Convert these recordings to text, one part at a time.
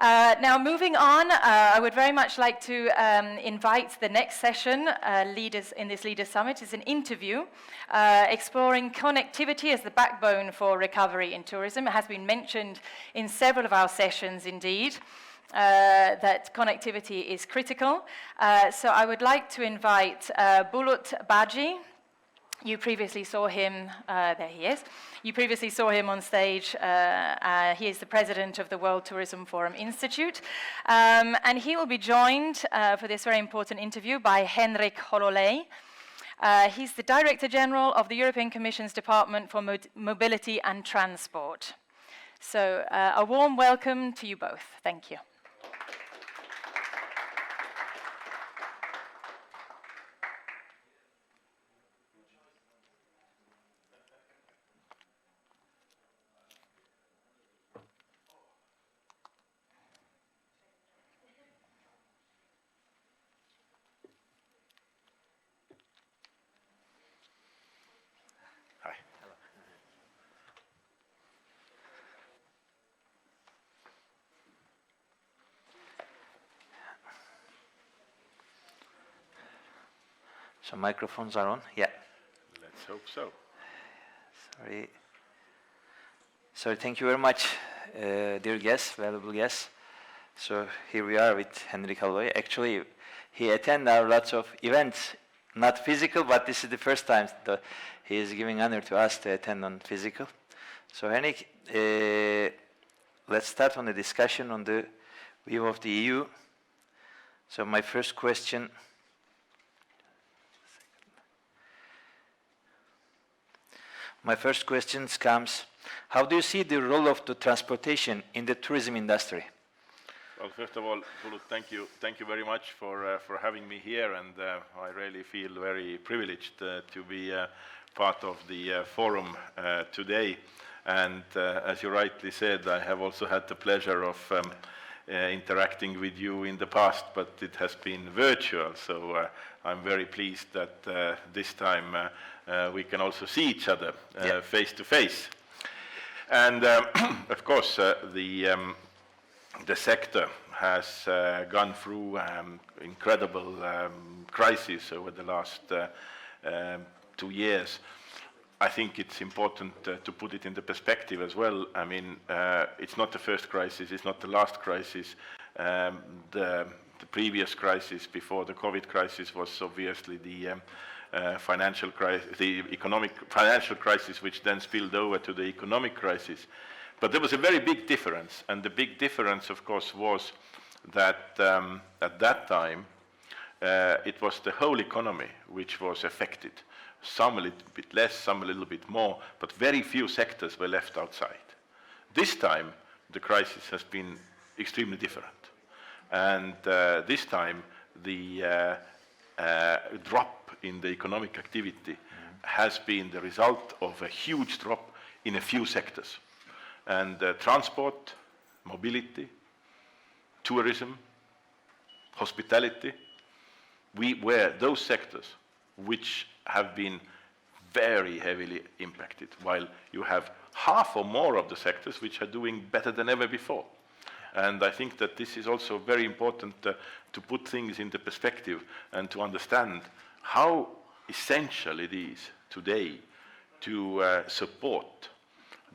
Now, moving on, I would very much like to invite the next session, Leaders in this Leaders Summit, is an interview exploring connectivity as the backbone for recovery in tourism. It has been mentioned in several of our sessions, indeed, that connectivity is critical. So I would like to invite Bulut Bagci. You previously saw him, there he is. You previously saw him on stage. He is the president of the World Tourism Forum Institute. And he will be joined for this very important interview by Henrik Hololei. He's the Director General of the European Commission's Department for Mobility and Transport. So a warm welcome to you both. Thank you. So microphones are on? Yeah. Let's hope so. Sorry, thank you very much, dear guests, valuable guests. So here we are with Henrik Hololei. Actually, he attends our lots of events, not physical, but this is the first time that he is giving honor to us to attend on physical. So Henrik, let's start on the discussion on the view of the EU. So my first question comes, how do you see the role of the transportation in the tourism industry? Well, first of all, Bulut, thank you very much for having me here, and I really feel very privileged to be part of the forum today. And as you rightly said, I have also had the pleasure of interacting with you in the past, but it has been virtual, so I'm very pleased that this time we can also see each other face to face. And of course, the sector has gone through incredible crisis over the last 2 years. I think it's important to put it into perspective as well. I mean, it's not the first crisis, it's not the last crisis. The previous crisis before the COVID crisis was obviously the financial crisis, the financial crisis, which then spilled over to the economic crisis. But there was a very big difference, and the big difference, of course, was that at that time it was the whole economy which was affected. Some a little bit less, some a little bit more, but very few sectors were left outside. This time, the crisis has been extremely different. And this time, the drop in the economic activity has been the result of a huge drop in a few sectors. And transport, mobility, tourism, hospitality, were those sectors which have been very heavily impacted, while you have half or more of the sectors which are doing better than ever before. And I think that this is also very important to put things into perspective and to understand how essential it is today to support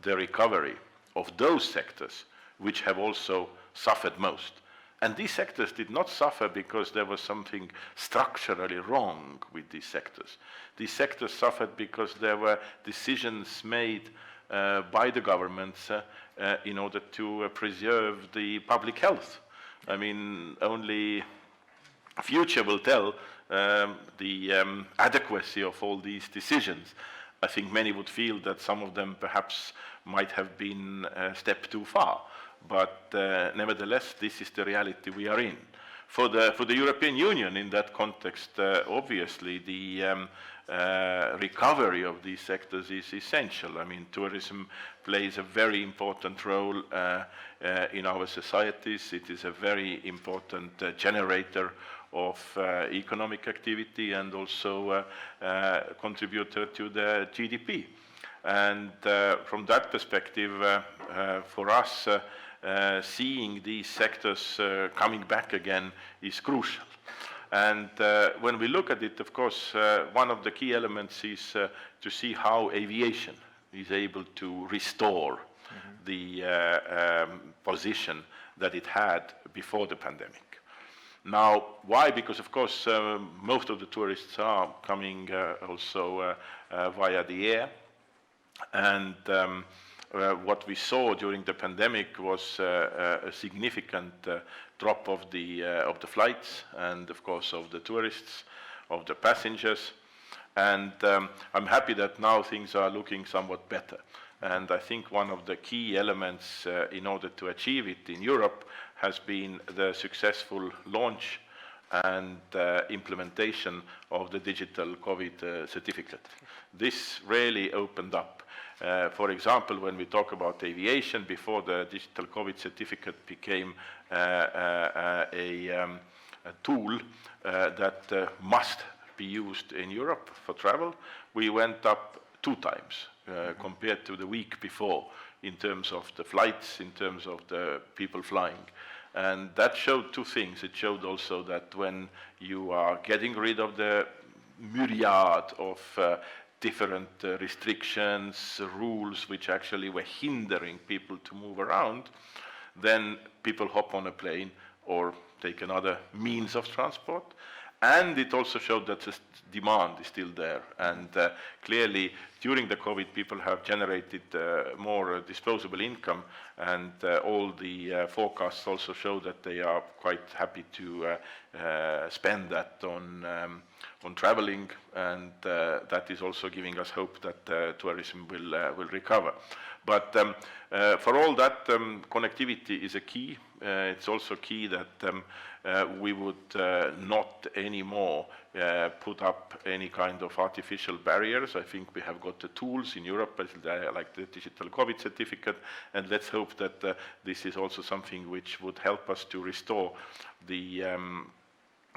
the recovery of those sectors which have also suffered most. And these sectors did not suffer because there was something structurally wrong with these sectors. These sectors suffered because there were decisions made by the governments in order to preserve the public health. I mean, only future will tell the adequacy of all these decisions. I think many would feel that some of them perhaps might have been a step too far. But nevertheless, this is the reality we are in. For the European Union, in that context, obviously the recovery of these sectors is essential. I mean, tourism plays a very important role in our societies. It is a very important generator of economic activity and also contributor to the GDP. And from that perspective, for us, seeing these sectors coming back again is crucial. And when we look at it, of course, one of the key elements is to see how aviation is able to restore the position that it had before the pandemic. Now, why? Because, of course, most of the tourists are coming also via the air. And what we saw during the pandemic was a significant drop of the flights and, of course, of the tourists, of the passengers. And I'm happy that now things are looking somewhat better. And I think one of the key elements in order to achieve it in Europe has been the successful launch and implementation of the digital COVID certificate. This really opened up. For example, when we talk about aviation, before the digital COVID certificate became a tool that must be used in Europe for travel, we went up 2 times compared to the week before in terms of the flights, in terms of the people flying. And that showed 2 things. It showed also that when you are getting rid of the myriad of different restrictions, rules, which actually were hindering people to move around, then people hop on a plane or take another means of transport. And it also showed that the demand is still there. And clearly, during the COVID, people have generated more disposable income, and all the forecasts also show that they are quite happy to spend that on traveling, and that is also giving us hope that tourism will recover. But for all that, connectivity is a key. It's also key that we would not anymore put up any kind of artificial barriers. I think we have got the tools in Europe, like the digital COVID certificate, and let's hope that this is also something which would help us to restore the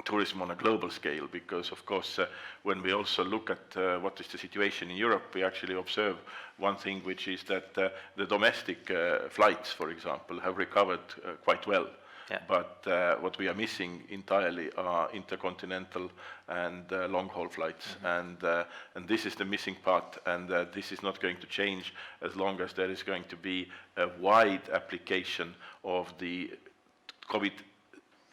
tourism on a global scale, because of course when we also look at what is the situation in Europe, we actually observe one thing, which is that the domestic flights, for example, have recovered quite well. Yeah. But what we are missing entirely are intercontinental and long-haul flights, and this is the missing part, and this is not going to change as long as there is going to be a wide application of the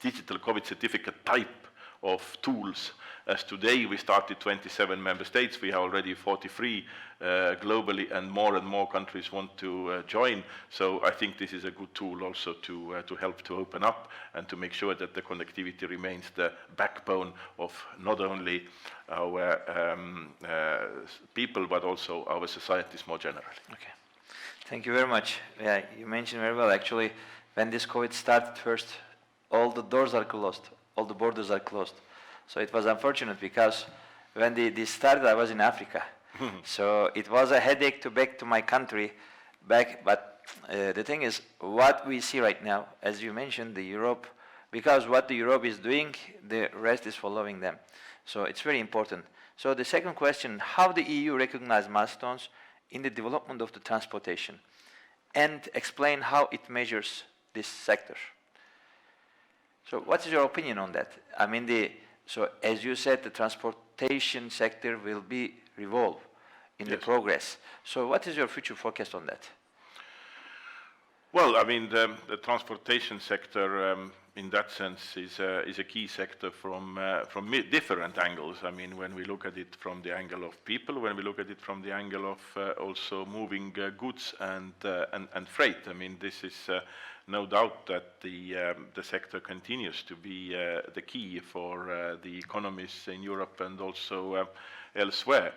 digital COVID certificate type of tools. As today we started 27 member states, we have already 43 globally, and more countries want to join. So I think this is a good tool also to help to open up and to make sure that the connectivity remains the backbone of not only our people, but also our societies more generally. Okay, thank you very much. Yeah, you mentioned very well. Actually, when this COVID started first, all the doors are closed, all the borders are closed. So it was unfortunate because when this started, I was in Africa. So it was a headache to back to my country back. But the thing is, what we see right now, as you mentioned, the Europe, because what the Europe is doing, the rest is following them. So it's very important. So the second question, how the EU recognize milestones in the development of the transportation, and explain how it measures this sector. So what is your opinion on that? I mean, so as you said, the transportation sector will be revolve in the progress. So what is your future forecast on that? Well, I mean, the transportation sector in that sense is a key sector from different angles. I mean, when we look at it from the angle of people, when we look at it from the angle of also moving goods and freight. I mean, this is no doubt that the sector continues to be the key for the economies in Europe and also elsewhere.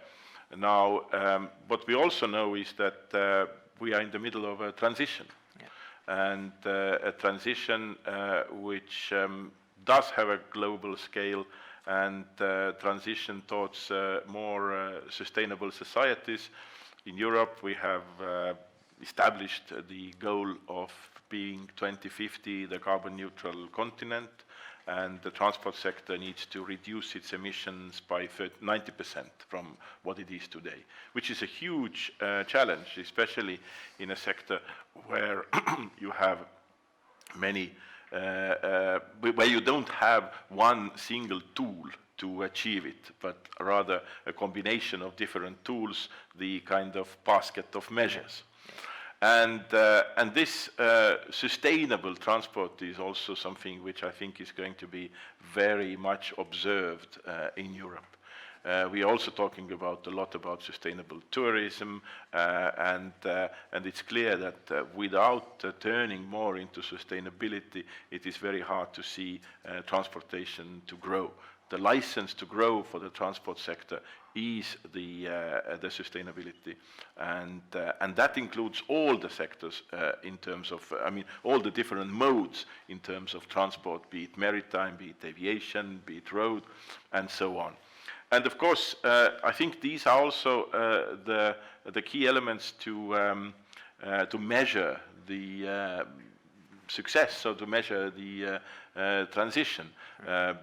Now, what we also know is that we are in the middle of a transition. And a transition which does have a global scale, and transition towards more sustainable societies. In Europe, we have established the goal of being 2050 the carbon neutral continent, and the transport sector needs to reduce its emissions by 90% from what it is today, which is a huge challenge, especially in a sector where you have many, where you don't have one single tool to achieve it, but rather a combination of different tools, the kind of basket of measures. And this sustainable transport is also something which I think is going to be very much observed in Europe. We are also talking a lot about sustainable tourism, and it's clear that without turning more into sustainability, it is very hard to see transportation to grow. The license to grow for the transport sector is the sustainability, and that includes all the sectors in terms of, all the different modes in terms of transport, be it maritime, be it aviation, be it road, and so on. And of course, I think these are also the key elements to measure the success, so to measure the transition,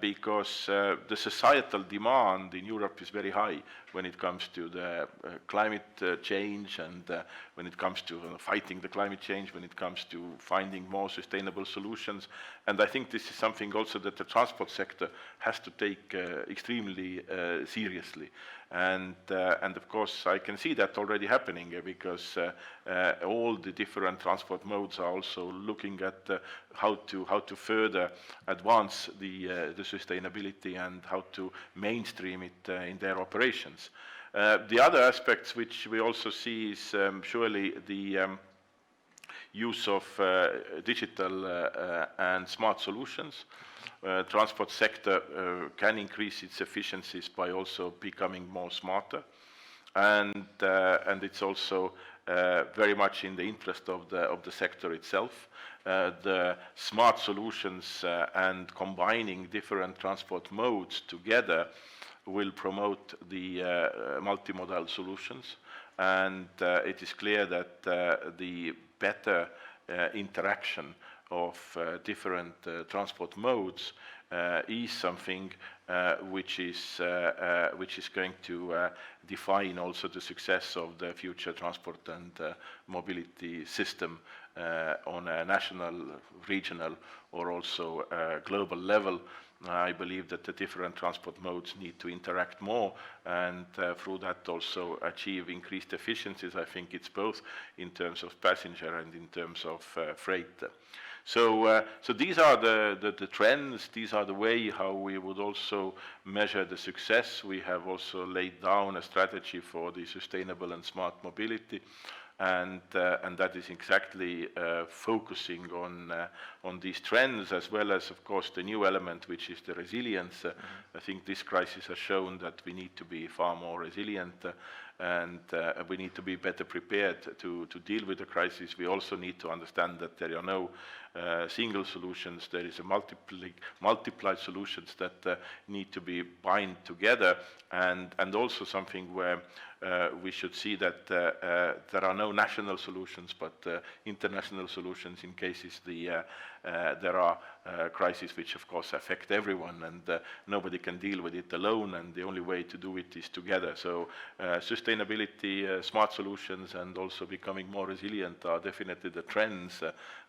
because the societal demand in Europe is very high when it comes to the climate change, and when it comes to fighting the climate change, when it comes to finding more sustainable solutions. And I think this is something also that the transport sector has to take extremely seriously. And of course, I can see that already happening because all the different transport modes are also looking at how to further advance the sustainability and how to mainstream it in their operations. The other aspects which we also see is surely the use of digital and smart solutions. Transport sector can increase its efficiencies by also becoming more smarter, and it's also very much in the interest of the sector itself. The smart solutions and combining different transport modes together will promote the multimodal solutions, and it is clear that the better interaction of different transport modes is something which is going to define also the success of the future transport and mobility system on a national, regional, or also global level. I believe that the different transport modes need to interact more, and through that also achieve increased efficiencies. I think it's both in terms of passenger and in terms of freight. So these are the trends, these are the way how we would also measure the success. We have also laid down a strategy for the sustainable and smart mobility, and that is exactly focusing on these trends, as well as, of course, the new element, which is the resilience. I think this crisis has shown that we need to be far more resilient, and we need to be better prepared to deal with the crisis. We also need to understand that there are no single solutions. There is a multiplied solutions that need to be bind together, and also something where we should see that there are no national solutions, but international solutions in cases there are crises which of course affect everyone, and nobody can deal with it alone, and the only way to do it is together. So sustainability, smart solutions, and also becoming more resilient are definitely the trends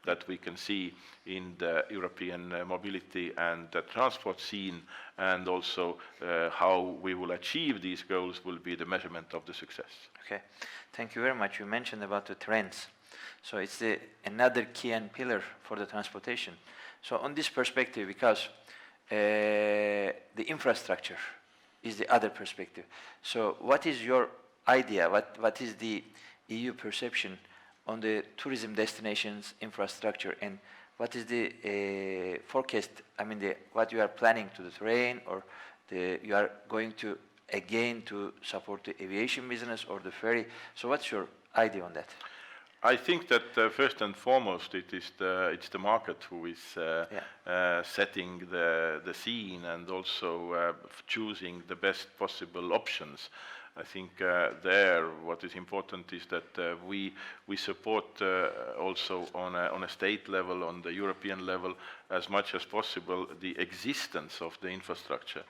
that we can see in the European mobility and the transport scene, and also how we will achieve these goals will be the measurement of the success. Okay, thank you very much. You mentioned about the trends. So it's another key and pillar for the transportation. So on this perspective, because the infrastructure is the other perspective. So what is your idea? What is the EU perception on the tourism destinations infrastructure, and what is the forecast? I mean, what you are planning to the terrain, or you are going to again to support the aviation business or the ferry? So what's your idea on that? I think that first and foremost it's the market who is setting the scene, and also choosing the best possible options. I think there what is important is that we support also on a state level, on the European level, as much as possible the existence of the infrastructure,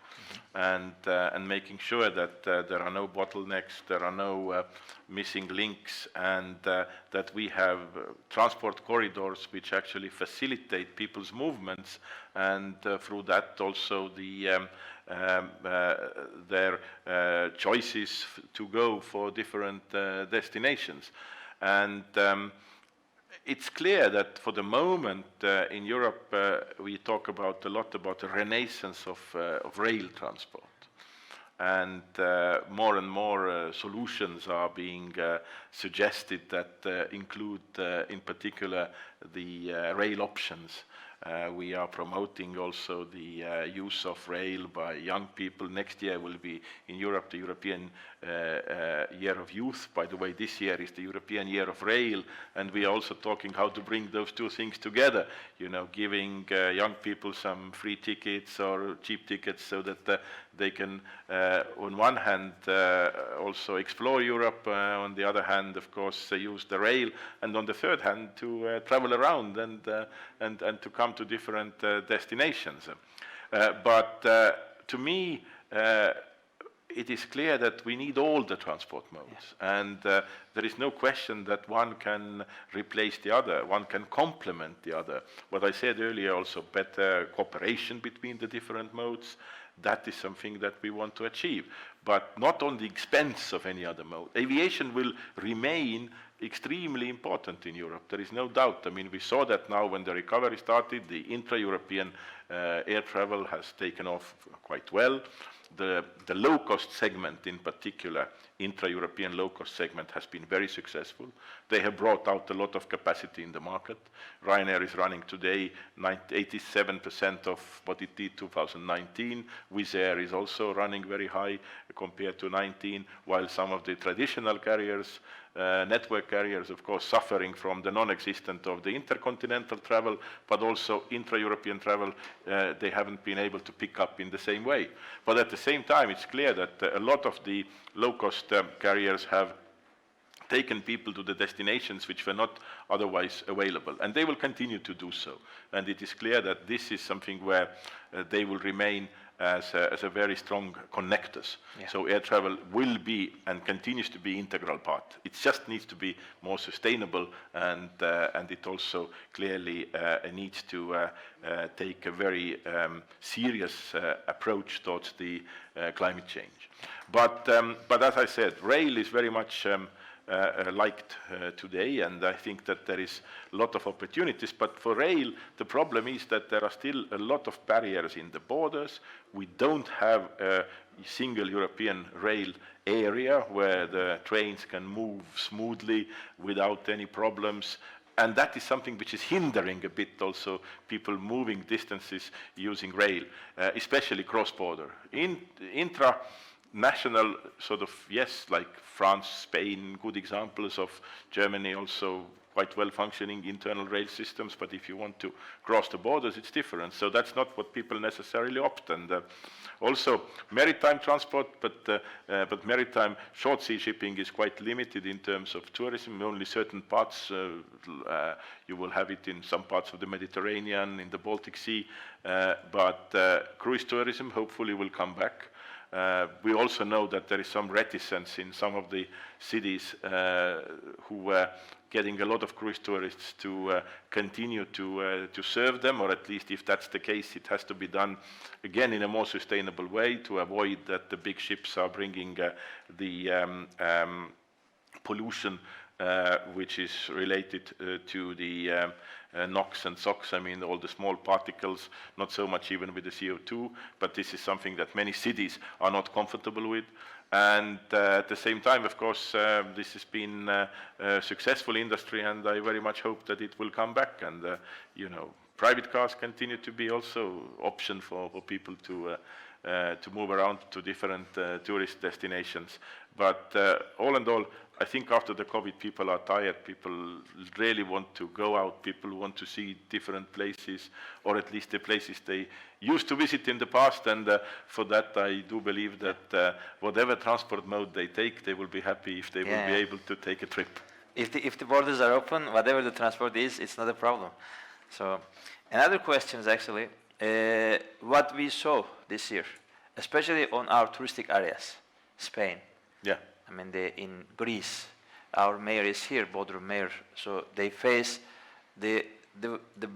and making sure that there are no bottlenecks, there are no missing links, and that we have transport corridors which actually facilitate people's movements, and through that also their choices to go for different destinations. And it's clear that for the moment in Europe we talk a lot about the renaissance of rail transport. And more and more solutions are being suggested that include in particular the rail options. We are promoting also the use of rail by young people. Next year will be in Europe the European Year of Youth. By the way, this year is the European Year of Rail, and we are also talking how to bring those two things together, you know, giving young people some free tickets or cheap tickets so that they can, on one hand, also explore Europe, on the other hand, of course, use the rail, and on the third hand, to travel around and to come to different destinations. But to me, it is clear that we need all the transport modes, and there is no question that one can replace the other, one can complement the other. What I said earlier, also better cooperation between the different modes, that is something that we want to achieve, but not on the expense of any other mode. Aviation will remain extremely important in Europe, there is no doubt. I mean, we saw that now when the recovery started, the intra-European air travel has taken off quite well. The low-cost segment in particular, intra-European low-cost segment, has been very successful. They have brought out a lot of capacity in the market. Ryanair is running today 87% of what it did 2019. Wizz Air is also running very high compared to 19, while some of the traditional carriers, network carriers, of course, suffering from the non-existence of the intercontinental travel, but also intra-European travel, they haven't been able to pick up in the same way. But at the same time, it's clear that a lot of the low-cost carriers have taken people to the destinations which were not otherwise available, and they will continue to do so. And it is clear that this is something where they will remain as a very strong connectors. Yeah. So air travel will be and continues to be integral part. It just needs to be more sustainable, and it also clearly needs to take a very serious approach towards the climate change. But as I said, rail is very much liked today, and I think that there is a lot of opportunities. But for rail, the problem is that there are still a lot of barriers in the borders. We don't have a single European rail area where the trains can move smoothly without any problems. And that is something which is hindering a bit also people moving distances using rail, especially cross-border. Intra-national sort of, yes, like France, Spain, good examples of Germany, also quite well-functioning internal rail systems, but if you want to cross the borders, it's different. So that's not what people necessarily opt. And also maritime transport, but maritime short sea shipping is quite limited in terms of tourism. Only certain parts, you will have it in some parts of the Mediterranean, in the Baltic Sea, but cruise tourism hopefully will come back. We also know that there is some reticence in some of the cities who were getting a lot of cruise tourists to continue to serve them, or at least if that's the case, it has to be done again in a more sustainable way to avoid that the big ships are bringing the pollution which is related to the NOx and SOx, I mean all the small particles, not so much even with the CO2, but this is something that many cities are not comfortable with. And at the same time, of course, this has been a successful industry, and I very much hope that it will come back. And, you know, private cars continue to be also option for people to move around to different tourist destinations. But all in all, I think after the COVID, people are tired. People really want to go out. People want to see different places, or at least the places they used to visit in the past. And for that, I do believe that whatever transport mode they take, they will be happy if they will be able to take a trip. If the borders are open, whatever the transport is, it's not a problem. So, another question is actually what we saw this year, especially on our touristic areas, Spain. Yeah. I mean, in Greece, our mayor is here, Bodrum mayor. So they face the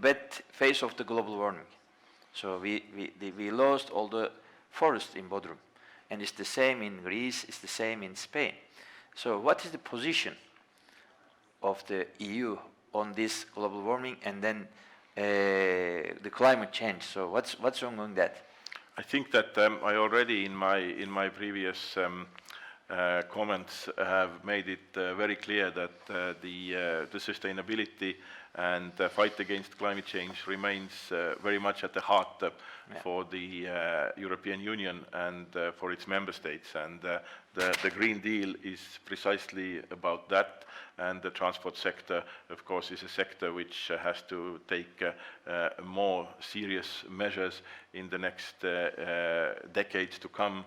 bad face of the global warming. So we lost all the forest in Bodrum, and it's the same in Greece. It's the same in Spain. So what is the position of the EU on this global warming and then the climate change? So what's wrong with that? I think that I already in my previous comments have made it very clear that the sustainability and the fight against climate change remains very much at the heart for the European Union and for its member states. And the Green Deal is precisely about that. And the transport sector, of course, is a sector which has to take more serious measures in the next decades to come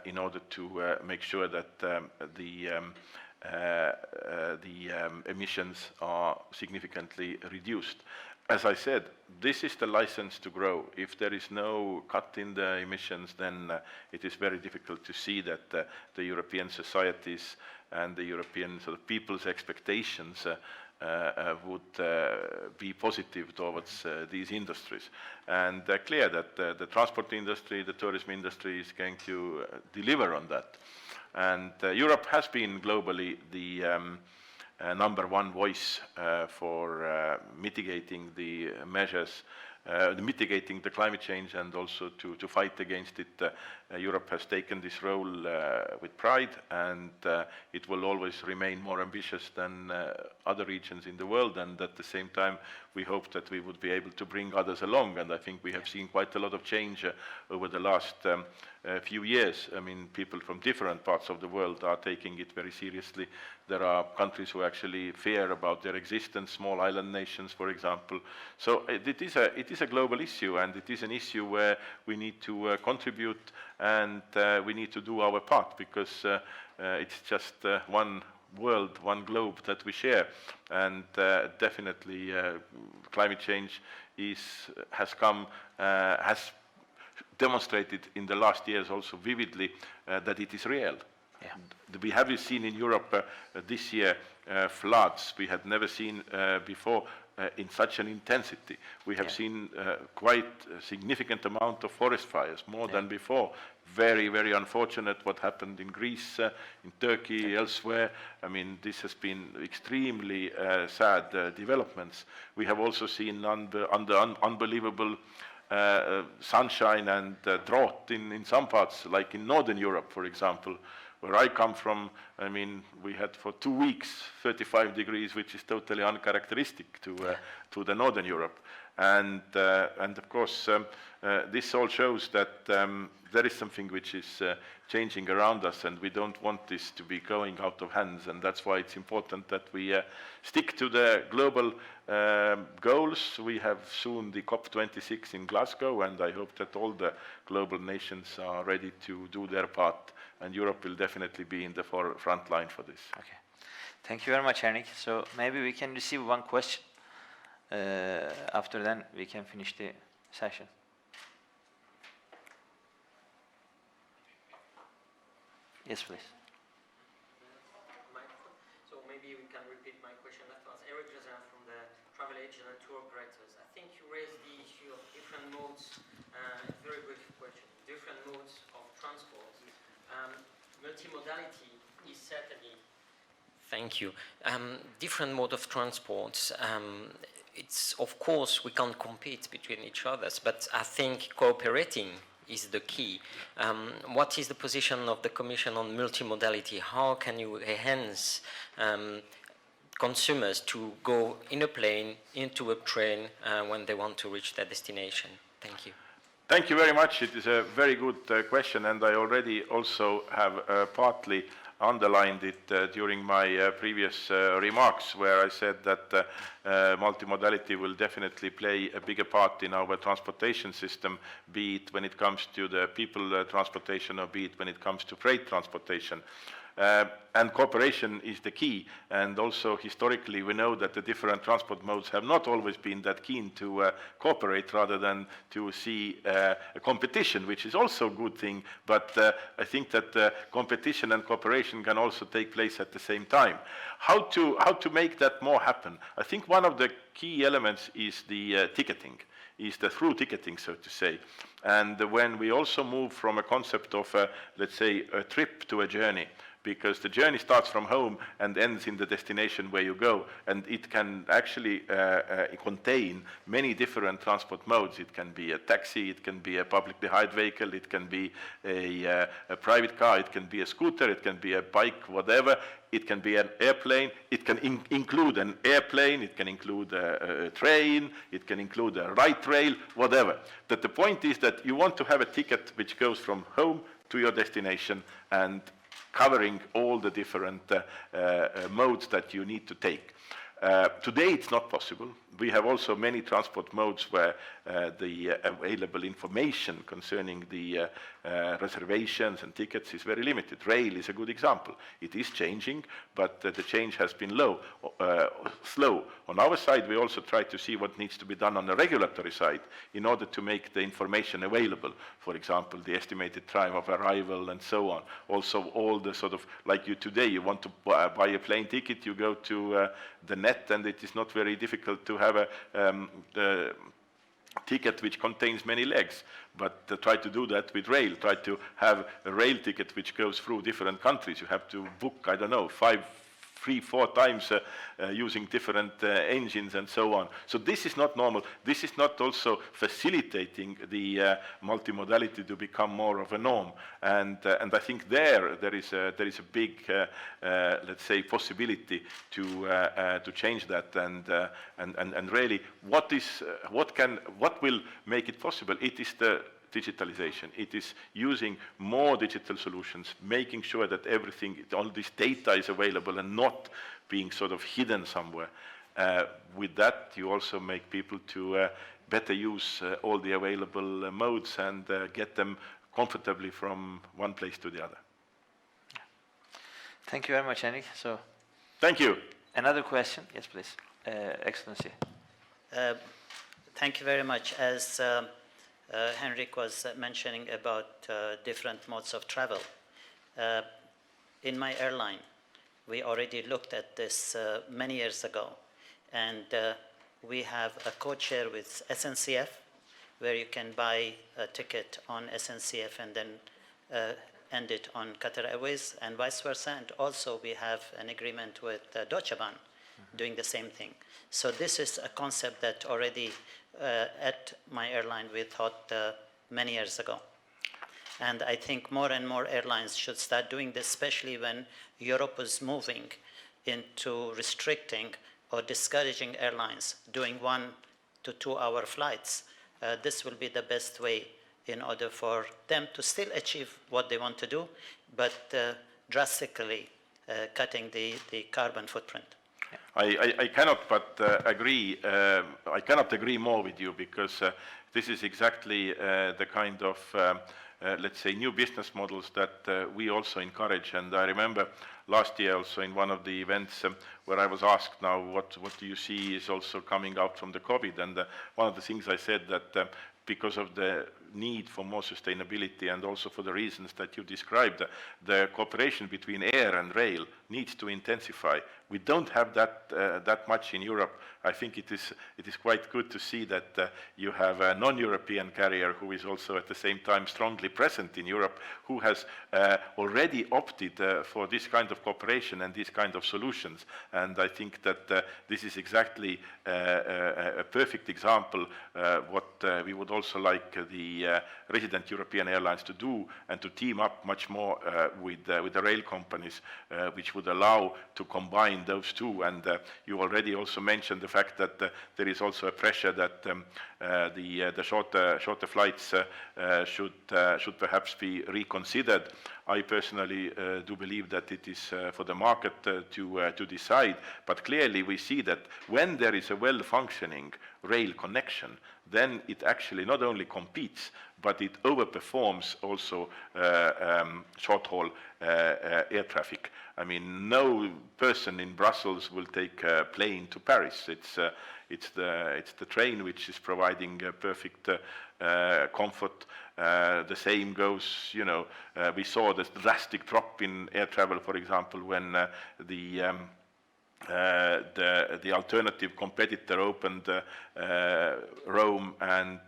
in order to make sure that the emissions are significantly reduced. As I said, this is the license to grow. If there is no cut in the emissions, then it is very difficult to see that the European societies and the European sort of people's expectations would be positive towards these industries. And clear that the transport industry, the tourism industry is going to deliver on that. And Europe has been globally the number one voice for mitigating the measures, mitigating the climate change and also to fight against it. Europe has taken this role with pride, and it will always remain more ambitious than other regions in the world. And at the same time, we hope that we would be able to bring others along. And I think we have seen quite a lot of change over the last few years. I mean, people from different parts of the world are taking it very seriously. There are countries who actually fear about their existence, small island nations, for example. So it is a global issue, and it is an issue where we need to contribute, and we need to do our part, because it's just one world, one globe that we share. And definitely climate change has demonstrated in the last years also vividly that it is real. Yeah. We have seen in Europe this year floods we had never seen before in such an intensity. We have seen quite a significant amount of forest fires, more than before. Very, very unfortunate what happened in Greece, in Turkey, elsewhere. I mean, this has been extremely sad developments. We have also seen unbelievable sunshine and drought in some parts, like in Northern Europe, for example, where I come from. I mean, we had for 2 weeks 35 degrees, which is totally uncharacteristic to the Northern Europe. And of course, this all shows that there is something which is changing around us, and we don't want this to be going out of hands. And that's why it's important that we stick to the global goals. We have soon the COP26 in Glasgow, and I hope that all the global nations are ready to do their part, and Europe will definitely be in the front line for this. Okay. Thank you very much, Henrik. So maybe we can receive one question. After then, we can finish the session. Yes, please. So maybe we can repeat my question that was Eric Jazan from the travel agent and tour operators. I think you raised the issue of different modes, very brief question, different modes of transport. Multimodality is certainly... Thank you. Different mode of transport. It's, of course, we can't compete between each other, but I think cooperating is the key. What is the position of the Commission on multimodality? How can you enhance consumers to go in a plane, into a train, when they want to reach their destination? Thank you. Thank you very much. It is a very good question, and I already also have partly underlined it during my previous remarks, where I said that multimodality will definitely play a bigger part in our transportation system, be it when it comes to the people transportation or be it when it comes to freight transportation. And cooperation is the key, and also historically we know that the different transport modes have not always been that keen to cooperate rather than to see a competition, which is also a good thing, but I think that competition and cooperation can also take place at the same time. How to make that more happen? I think one of the key elements is the ticketing, is the through ticketing, so to say. And when we also move from a concept of, let's say, a trip to a journey, because the journey starts from home and ends in the destination where you go, and it can actually contain many different transport modes. It can be a taxi, it can be a publicly hired vehicle, it can be a private car, it can be a scooter, it can be a bike, whatever. It can be an airplane, it can include an airplane, it can include a train, it can include a light rail, whatever. But the point is that you want to have a ticket which goes from home to your destination and covering all the different modes that you need to take. Today it's not possible. We have also many transport modes where the available information concerning the reservations and tickets is very limited. Rail is a good example. It is changing, but the change has been slow. On our side, we also try to see what needs to be done on the regulatory side in order to make the information available. For example, the estimated time of arrival and so on. Also, all the sort of, like you today, you want to buy a plane ticket, you go to the net, and it is not very difficult to have a ticket which contains many legs, but try to do that with rail. Try to have a rail ticket which goes through different countries. You have to book, I don't know, 3-4 times using different engines and so on. So this is not normal. This is not also facilitating the multimodality to become more of a norm. And I think there is a big, let's say, possibility to change that. And really, what will make it possible? It is the digitalization. It is using more digital solutions, making sure that everything, all this data is available and not being sort of hidden somewhere. With that, you also make people to better use all the available modes and get them comfortably from one place to the other. Thank you very much, Henrik. So, thank you. Another question? Yes, please. Excellency. Thank you very much. As Henrik was mentioning about different modes of travel. In my airline, we already looked at this many years ago, and we have a code share with SNCF, where you can buy a ticket on SNCF and then end it on Qatar Airways and vice versa. And also we have an agreement with Deutsche Bahn doing the same thing. So this is a concept that already at my airline we thought many years ago. And I think more and more airlines should start doing this, especially when Europe is moving into restricting or discouraging airlines doing 1 to 2 hour flights. This will be the best way in order for them to still achieve what they want to do, but drastically cutting the carbon footprint. I cannot but agree. I cannot agree more with you, because this is exactly the kind of, let's say, new business models that we also encourage. And I remember last year also in one of the events where I was asked now, what do you see is also coming out from the COVID? And one of the things I said that because of the need for more sustainability and also for the reasons that you described, the cooperation between air and rail needs to intensify. We don't have that much in Europe. I think it is quite good to see that you have a non-European carrier who is also at the same time strongly present in Europe, who has already opted for this kind of cooperation and these kind of solutions. And I think that this is exactly a perfect example what we would also like the the resident European airlines to do and to team up much more with the rail companies, which would allow to combine those two. And you already also mentioned the fact that there is also a pressure that the shorter flights should perhaps be reconsidered. I personally do believe that it is for the market to decide, but clearly we see that when there is a well-functioning rail connection, then it actually not only competes, but it overperforms also short-haul air traffic. I mean, no person in Brussels will take a plane to Paris. It's the train which is providing perfect comfort. The same goes, you know, we saw this drastic drop in air travel, for example, when the alternative competitor opened Rome and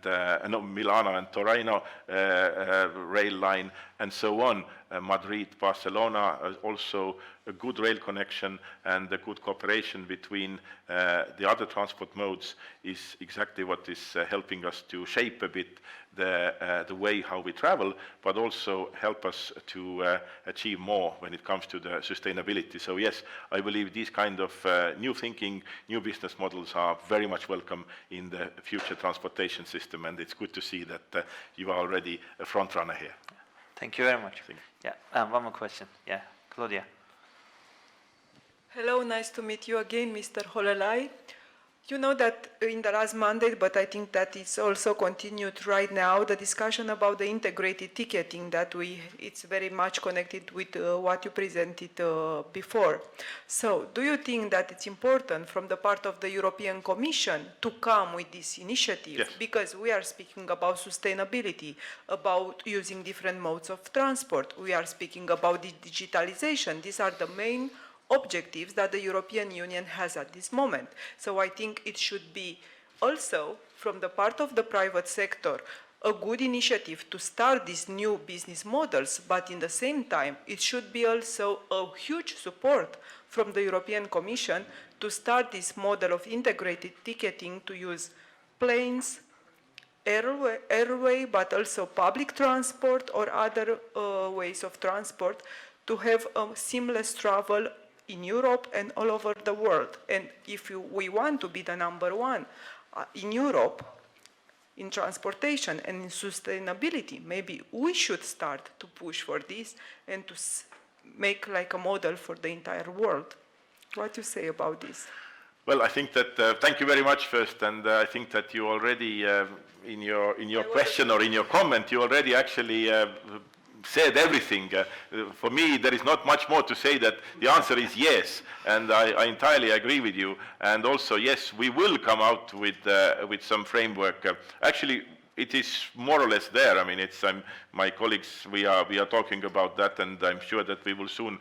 Milano and Torino rail line and so on. Madrid, Barcelona, also a good rail connection and a good cooperation between the other transport modes is exactly what is helping us to shape a bit the way how we travel, but also help us to achieve more when it comes to the sustainability. So yes, I believe these kind of new thinking, new business models are very much welcome in the future transportation system, and it's good to see that you are already a front runner here. Thank you very much. Yeah, one more question. Yeah, Claudia. Hello, nice to meet you again, Mr. Hololei. You know that in the last mandate, but I think that it's also continued right now, the discussion about the integrated ticketing it's very much connected with what you presented before. So do you think that it's important from the part of the European Commission to come with this initiative? Yes. Because we are speaking about sustainability, about using different modes of transport. We are speaking about the digitalization. These are the main objectives that the European Union has at this moment. So I think it should be also, from the part of the private sector, a good initiative to start these new business models, but in the same time, it should be also a huge support from the European Commission to start this model of integrated ticketing to use planes, airway, but also public transport or other ways of transport to have a seamless travel in Europe and all over the world. And if we want to be the number one in Europe in transportation and in sustainability, maybe we should start to push for this and to make like a model for the entire world. What do you say about this? Well, I think that, thank you very much first, and I think that you already, in your question or in your comment, you already actually said everything. For me, there is not much more to say. That the answer is yes, and I entirely agree with you. And also, yes, we will come out with some framework. Actually, it is more or less there. I mean, it's my colleagues. We are talking about that, and I'm sure that we will soon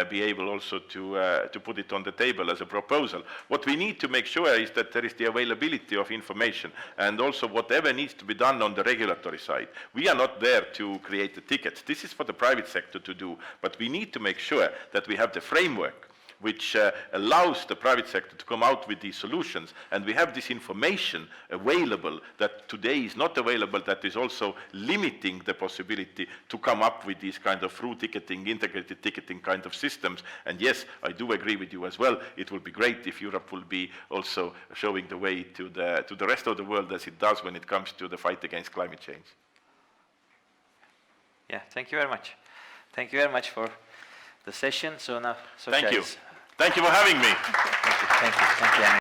be able also to put it on the table as a proposal. What we need to make sure is that there is the availability of information, and also whatever needs to be done on the regulatory side. We are not there to create the tickets. This is for the private sector to do, but we need to make sure that we have the framework which allows the private sector to come out with these solutions, and we have this information available that today is not available, that is also limiting the possibility to come up with these kind of through ticketing, integrated ticketing kind of systems. And yes, I do agree with you as well. It will be great if Europe will be also showing the way to the rest of the world as it does when it comes to the fight against climate change. Yeah, thank you very much. Thank you very much for the session. So now, Thank you. Thank you for having me. Thank you. Thank you.